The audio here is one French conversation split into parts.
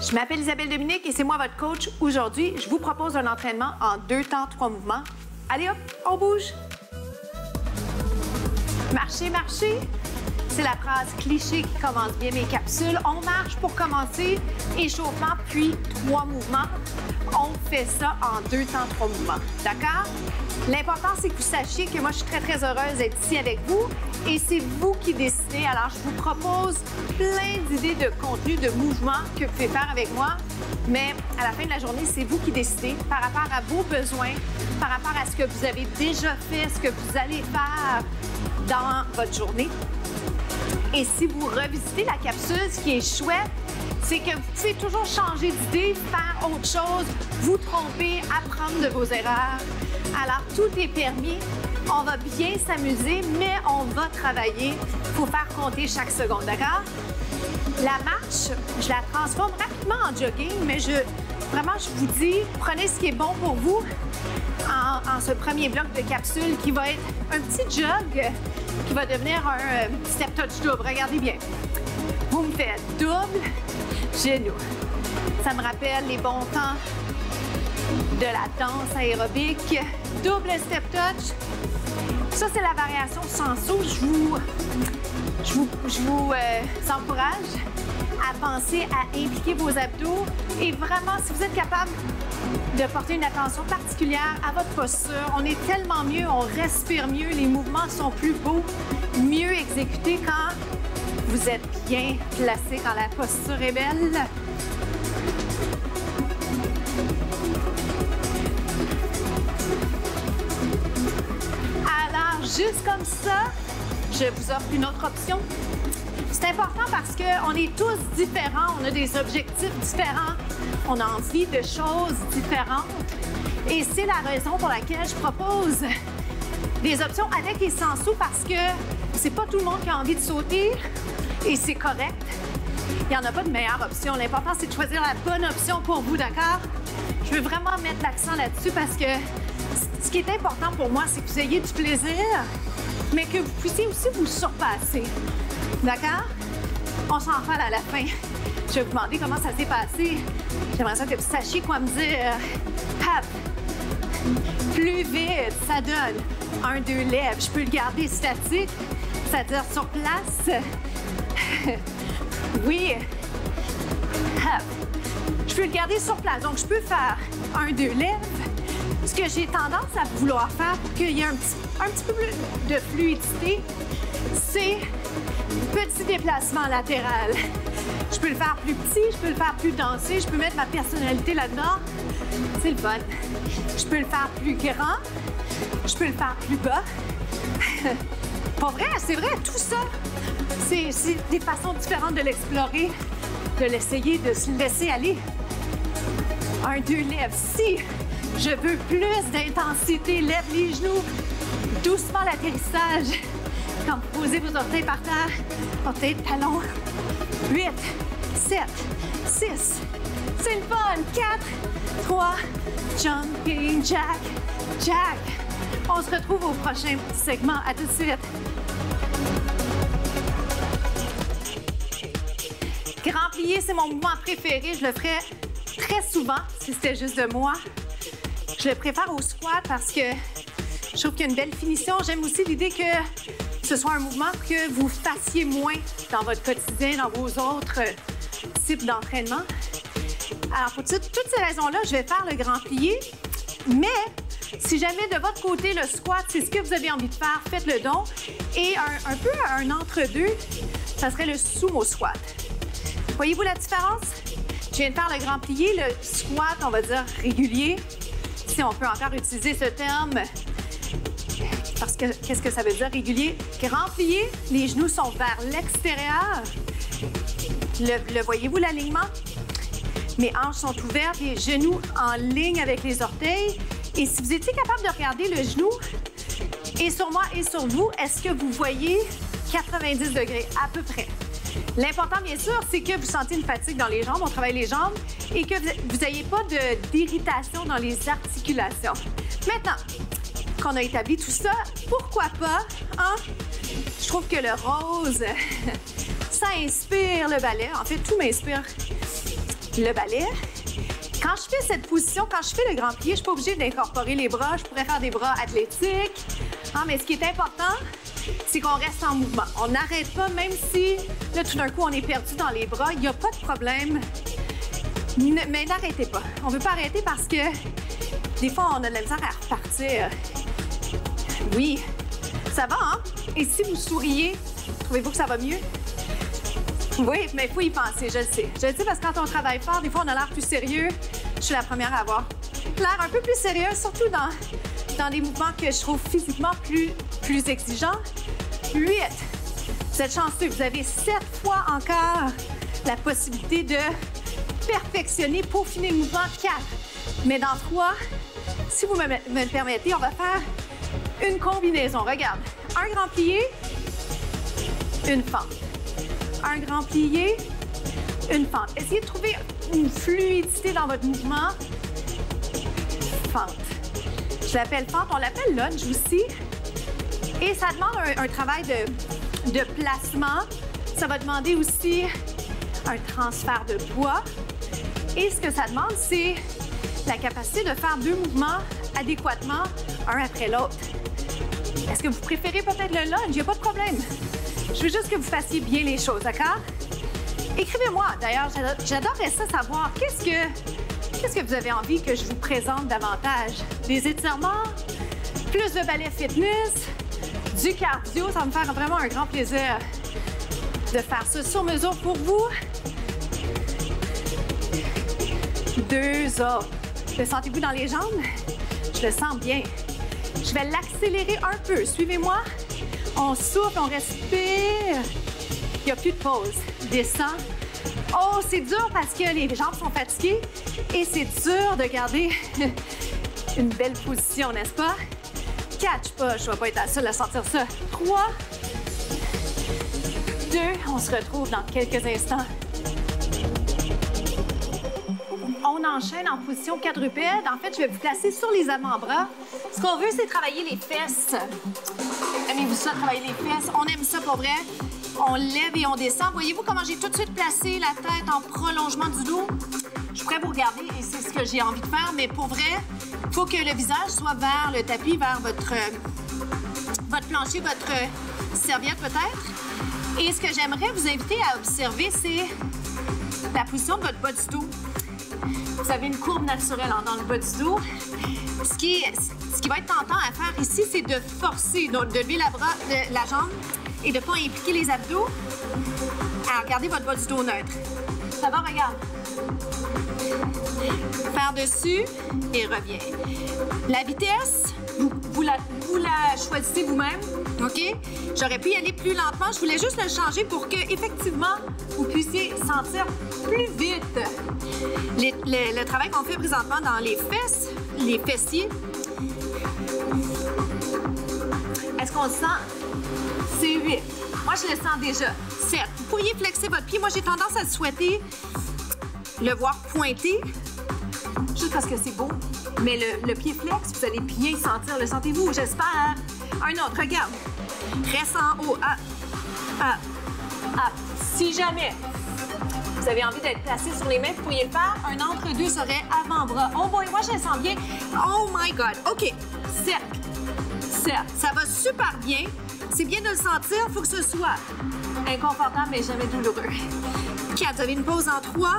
Je m'appelle Isabelle Dominique et c'est moi votre coach. Aujourd'hui, je vous propose un entraînement en 2 temps, 3 mouvements. Allez hop, on bouge. Marcher, marcher. C'est la phrase cliché qui commence bien mes capsules. On marche pour commencer, échauffement, puis 3 mouvements. On fait ça en 2 temps, 3 mouvements. D'accord? L'important, c'est que vous sachiez que moi, je suis très, très heureuse d'être ici avec vous et c'est vous qui décidez. Alors, je vous propose plein d'idées de contenu, de mouvements que vous pouvez faire avec moi. Mais à la fin de la journée, c'est vous qui décidez par rapport à vos besoins, par rapport à ce que vous avez déjà fait, ce que vous allez faire dans votre journée. Et si vous revisitez la capsule, ce qui est chouette, c'est que vous pouvez toujours changer d'idée, faire autre chose, vous tromper, apprendre de vos erreurs. Alors, tout est permis. On va bien s'amuser, mais on va travailler. Il faut faire compter chaque seconde, d'accord? La marche, je la transforme rapidement en jogging, mais vraiment, je vous dis, prenez ce qui est bon pour vous en ce premier bloc de capsule qui va être un petit jog qui va devenir un step touch double. Regardez bien. Vous me faites double, genou. Ça me rappelle les bons temps de la danse aérobique. Double step touch. Ça, c'est la variation sans saut. Je vous encourage à penser à impliquer vos abdos et vraiment, si vous êtes capable de porter une attention particulière à votre posture, on est tellement mieux, on respire mieux, les mouvements sont plus beaux, mieux exécutés quand vous êtes bien placé, quand la posture est belle. Alors, juste comme ça, je vous offre une autre option. C'est important parce qu'on est tous différents, on a des objectifs différents, on a envie de choses différentes. Et c'est la raison pour laquelle je propose des options avec et sans saut parce que c'est pas tout le monde qui a envie de sauter et c'est correct. Il n'y en a pas de meilleure option. L'important, c'est de choisir la bonne option pour vous, d'accord? Je veux vraiment mettre l'accent là-dessus parce que ce qui est important pour moi, c'est que vous ayez du plaisir, mais que vous puissiez aussi vous surpasser. D'accord? On s'en parle à la fin. Je vais vous demander comment ça s'est passé. J'aimerais ça que vous sachiez quoi me dire. Hop! Plus vite, ça donne 1, 2 lèvres. Je peux le garder statique, c'est-à-dire sur place. Oui. Hop! Je peux le garder sur place. Donc, je peux faire 1, 2 lèvres. Ce que j'ai tendance à vouloir faire pour qu'il y ait un petit peu plus de fluidité, c'est petit déplacement latéral. Je peux le faire plus petit, je peux le faire plus dansé, je peux mettre ma personnalité là-dedans. C'est le fun. Je peux le faire plus grand, je peux le faire plus bas. Pour vrai, c'est vrai, tout ça, c'est des façons différentes de l'explorer, de l'essayer, de se laisser aller. 1, 2 lèvres. Si je veux plus d'intensité, lève les genoux, doucement l'atterrissage. Quand vous posez vos orteils par terre, orteils de talon. 8, 7, 6, c'est le fun. 4, 3, jumping jack, jack. On se retrouve au prochain segment. À tout de suite. Grand plié, c'est mon mouvement préféré. Je le ferais très souvent si c'était juste de moi. Je le préfère au squat parce que je trouve qu'il y a une belle finition. J'aime aussi l'idée que ce soit un mouvement que vous fassiez moins dans votre quotidien, dans vos autres types d'entraînement. Alors, pour toutes ces raisons-là, je vais faire le grand plié. Mais si jamais de votre côté, le squat, c'est ce que vous avez envie de faire, faites-le donc. Et un peu un entre-deux, ça serait le sumo squat. Voyez-vous la différence? Je viens de faire le grand plié, le squat, on va dire régulier. Si on peut encore utiliser ce terme, parce que qu'est-ce que ça veut dire régulier? Grand plié, les genoux sont vers l'extérieur. Voyez-vous l'alignement? Mes hanches sont ouvertes, les genoux en ligne avec les orteils. Et si vous étiez capable de regarder le genou, et sur moi et sur vous, est-ce que vous voyez 90 degrés à peu près? L'important, bien sûr, c'est que vous sentez une fatigue dans les jambes, on travaille les jambes, et que vous n'ayez pas d'irritation dans les articulations. Maintenant qu'on a établi tout ça, pourquoi pas, hein? Je trouve que le rose, ça inspire le ballet. En fait, tout m'inspire le balai. Quand je fais cette position, quand je fais le grand plié, je ne suis pas obligée d'incorporer les bras. Je pourrais faire des bras athlétiques. Ah, mais ce qui est important, c'est qu'on reste en mouvement. On n'arrête pas, même si, là, tout d'un coup, on est perdu dans les bras. Il n'y a pas de problème. Mais n'arrêtez pas. On ne veut pas arrêter parce que des fois, on a de la misère à repartir. Oui, ça va, hein? Et si vous souriez, trouvez-vous que ça va mieux? Oui, mais il faut y penser, je le sais. Je le sais parce que quand on travaille fort, des fois, on a l'air plus sérieux. Je suis la première à avoir l'air un peu plus sérieux, surtout dans des mouvements que je trouve physiquement plus exigeants. 8. Vous êtes chanceux. Vous avez 7 fois encore la possibilité de perfectionner, peaufiner le mouvement. 4. Mais dans 3, si vous me le permettez, on va faire une combinaison. Regarde, un grand plié, une fente. Un grand plié, une fente. Essayez de trouver une fluidité dans votre mouvement. Fente. Je l'appelle fente, on l'appelle lunge aussi. Et ça demande un travail de placement. Ça va demander aussi un transfert de poids. Et ce que ça demande, c'est la capacité de faire 2 mouvements adéquatement, un après l'autre. Est-ce que vous préférez peut-être le lunge? Il n'y a pas de problème. Je veux juste que vous fassiez bien les choses, d'accord? Écrivez-moi. D'ailleurs, j'adorerais ça savoir qu'est-ce que vous avez envie que je vous présente davantage? Des étirements? Plus de ballet fitness? Du cardio? Ça va me faire vraiment un grand plaisir de faire ça sur mesure pour vous. 2 autres. Le sentez-vous dans les jambes? Je le sens bien. Je vais l'accélérer un peu. Suivez-moi. On souffle, on respire. Il n'y a plus de pause. Descend. Oh, c'est dur parce que les jambes sont fatiguées et c'est dur de garder une belle position, n'est-ce pas? 4, je ne vais pas être la seule à sentir ça. 3, 2, on se retrouve dans quelques instants. On enchaîne en position quadrupède. En fait, je vais vous placer sur les avant-bras. Ce qu'on veut, c'est travailler les fesses. Aimez-vous ça, travailler les fesses? On aime ça pour vrai. On lève et on descend. Voyez-vous comment j'ai tout de suite placé la tête en prolongement du dos? Je pourrais vous regarder et c'est ce que j'ai envie de faire, mais pour vrai, il faut que le visage soit vers le tapis, vers votre plancher, votre serviette peut-être. Et ce que j'aimerais vous inviter à observer, c'est la position de votre bas du dos. Vous avez une courbe naturelle dans le bas du dos. Ce qui va être tentant à faire ici, c'est de forcer, donc de lever la jambe et de ne pas impliquer les abdos. Alors, gardez votre bas du dos neutre. Ça va, regarde. Faire dessus et reviens. La vitesse, vous la choisissez vous-même, OK? J'aurais pu y aller plus lentement. Je voulais juste le changer pour que, effectivement, vous puissiez sentir plus vite. Le travail qu'on fait présentement dans les fesses, les fessiers, est-ce qu'on le sent? C'est 8. Moi, je le sens déjà. 7. Vous pourriez flexer votre pied. Moi, j'ai tendance à souhaiter le voir pointer, juste parce que c'est beau. Mais le pied flex, vous allez bien sentir. Le sentez-vous? J'espère. Un autre, regarde. Reste en haut. Si jamais vous avez envie d'être placé sur les mains, vous pourriez le faire. Un entre-deux serait avant-bras. Oh boy, moi, je le sens bien. Oh my God. OK. 7. Ça va super bien. C'est bien de le sentir. Il faut que ce soit inconfortable, mais jamais douloureux. 4. Vous avez une pause en 3.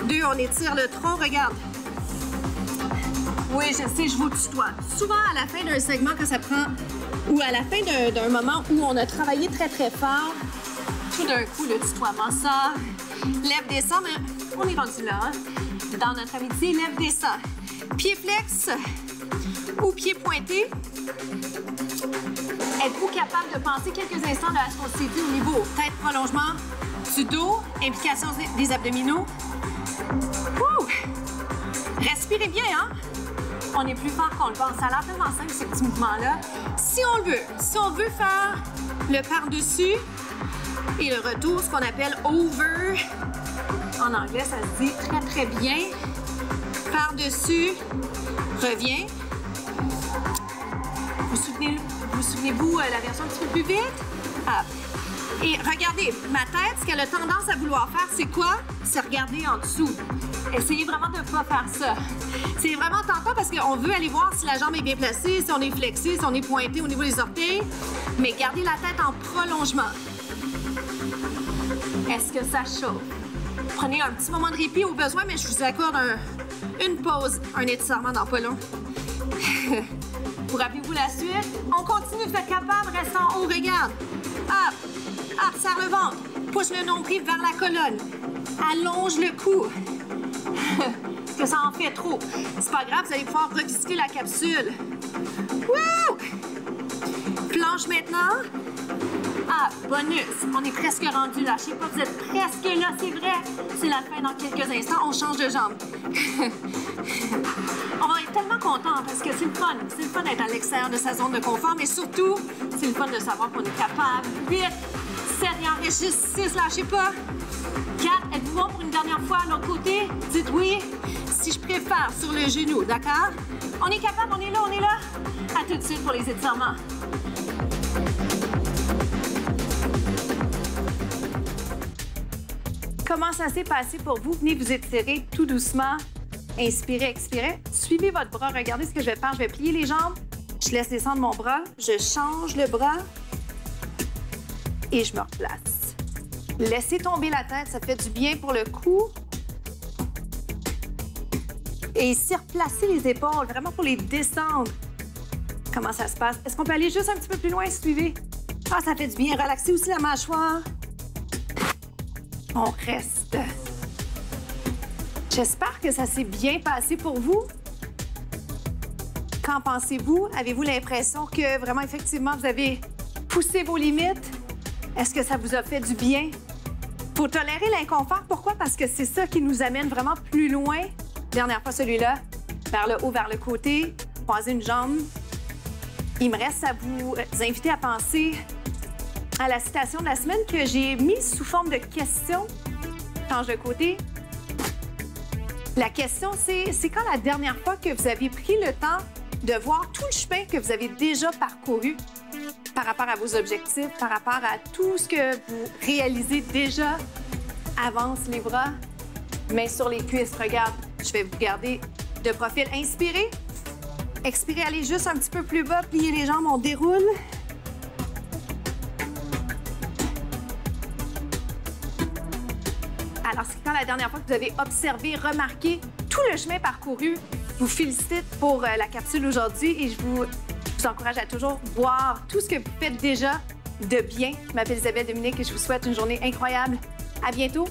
2. On étire le tronc. Regarde. Oui, je sais, je vous tutoie. Souvent, à la fin d'un segment, quand ça prend... ou à la fin d'un moment où on a travaillé très, très fort, tout d'un coup, le tutoiement sort. Lève, descend, mais on est rendu là, hein? Dans notre amitié, lève, descend. Pied flex ou pied pointé. Êtes-vous capable de penser quelques instants à ce qu'on s'est dit au niveau tête prolongement du dos, implication des abdominaux? Ouh! Respirez bien, hein? On est plus fort qu'on le pense. Ça a l'air tellement simple, ces petits mouvements-là. Si on veut faire le par-dessus et le retour, ce qu'on appelle over, en anglais, ça se dit très, très bien. Par-dessus, reviens. Vous souvenez-vous la version un petit peu plus vite? Up. Et regardez, ma tête, ce qu'elle a tendance à vouloir faire, c'est quoi? C'est regarder en dessous. Essayez vraiment de ne pas faire ça. C'est vraiment tentant parce qu'on veut aller voir si la jambe est bien placée, si on est flexé, si on est pointé au niveau des orteils. Mais gardez la tête en prolongement. Est-ce que ça chauffe? Prenez un petit moment de répit au besoin, mais je vous accorde une pause, un étirement dans pas long. Vous rappelez-vous la suite? On continue, faites capable, reste en haut, regarde. Hop, hop, serre le ventre. Pousse le nombril vers la colonne. Allonge le cou. Que ça en fait trop. C'est pas grave, vous allez pouvoir revisiter la capsule. Wouh! Planche maintenant. Ah, bonus. On est presque rendu là. Je sais pas, vous êtes presque là, c'est vrai. C'est la fin dans quelques instants. On change de jambe. On va être tellement contents parce que c'est le fun. C'est le fun d'être à l'extérieur de sa zone de confort, mais surtout, c'est le fun de savoir qu'on est capable. 8, 7, il en reste juste 6, lâchez pas. 4, êtes-vous bon pour une dernière fois à l'autre côté? Dites oui. Si je préfère sur le genou, d'accord? On est capable, on est là, on est là. À tout de suite pour les étirements. Comment ça s'est passé pour vous? Venez vous étirer tout doucement. Inspirez, expirez. Suivez votre bras. Regardez ce que je vais faire. Je vais plier les jambes. Je laisse descendre mon bras. Je change le bras. Et je me replace. Laissez tomber la tête. Ça fait du bien pour le cou. Et ici, replacez les épaules, vraiment pour les descendre. Comment ça se passe? Est-ce qu'on peut aller juste un petit peu plus loin? Suivez. Ah, ça fait du bien. Relaxez aussi la mâchoire. On reste. J'espère que ça s'est bien passé pour vous. Qu'en pensez-vous? Avez-vous l'impression que vraiment, effectivement, vous avez poussé vos limites? Est-ce que ça vous a fait du bien? Faut tolérer l'inconfort. Pourquoi? Parce que c'est ça qui nous amène vraiment plus loin. Dernière fois, celui-là. Vers le haut, vers le côté. Croiser une jambe. Il me reste à vous inviter à penser à la citation de la semaine que j'ai mise sous forme de question. Change de côté. La question, c'est quand la dernière fois que vous avez pris le temps de voir tout le chemin que vous avez déjà parcouru par rapport à vos objectifs, par rapport à tout ce que vous réalisez déjà. Avance les bras, main sur les cuisses. Regarde, je vais vous garder de profil. Inspirez. Expirez, allez juste un petit peu plus bas, pliez les jambes, on déroule. Alors, c'est quand la dernière fois que vous avez observé, remarqué tout le chemin parcouru. Je vous félicite pour la capsule aujourd'hui et je vous encourage à toujours voir tout ce que vous faites déjà de bien. Je m'appelle Isabelle Dominique et je vous souhaite une journée incroyable. À bientôt.